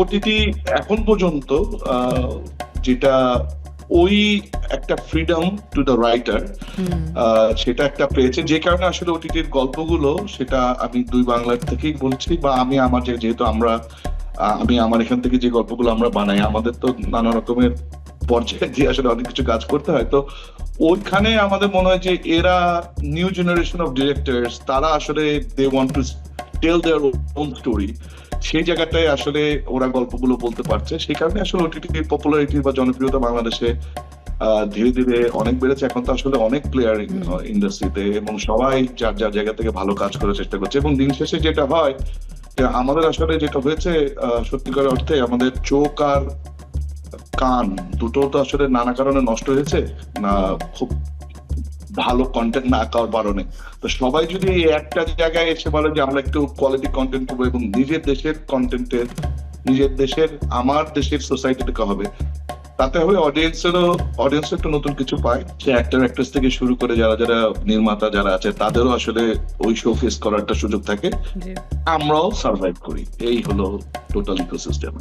OTT এখন পর্যন্ত যেটা ওই একটা ফ্রিডম টু দ্য রাইটার সেটা একটা পেয়েছে, যে কারণে আসলে ওটিটির গল্পগুলো, সেটা আমি দুই বাংলার থেকেই বলছি, বা আমি আমার যেহেতু আমি আমার এখান থেকে যে গল্পগুলো আমরা বানাই, আমাদের তো নানা রকমের পর্যায়ে দিয়ে আসলে অনেক কিছু কাজ করতে হয়। তো ওইখানে আমাদের মনে হয় যে এরা নিউ জেনারেশন অফ ডিরেক্টরস, তারা আসলে they want to tell their own story. সেই জায়গাটায় আসলে ওরা গল্পগুলো বলতে পারছে, সেই কারণে আসলে ওটিটির পপুলারিটি বা জনপ্রিয়তা বাংলাদেশে ধীরে ধীরে অনেক বেড়েছে। এখন তো আসলে অনেক প্লেয়ার ইন্ডাস্ট্রিতে, এবং সবাই যার যার জায়গা থেকে ভালো কাজ করার চেষ্টা করছে। এবং দিন শেষে যেটা হয় যে আমাদের আসলে যেটা হয়েছে, সত্যিকার অর্থে আমাদের চোখ আর কান দুটো তো আসলে নানা কারণে নষ্ট হয়েছে, না খুব ভালো কন্টেন্ট না পাওয়ার কারণে। তো সবাই যদি এই একটা জায়গায় এসে বলে যে আমরা একটু কোয়ালিটি কন্টেন্ট করবো, এবং নিজের দেশের কন্টেন্টের, নিজের দেশের, আমার দেশের সোসাইটিতে হবে, তাতে হবে অডিয়েন্স একটু নতুন কিছু পায়। সে অ্যাক্টর অ্যাক্ট্রেস থেকে শুরু করে যারা যারা নির্মাতা যারা আছে, তাদেরও আসলে ওই শো ফেস করার একটা সুযোগ থাকে, জি। আমরাও সার্ভাইভ করি। এই হলো টোটাল ইকোসিস্টেম।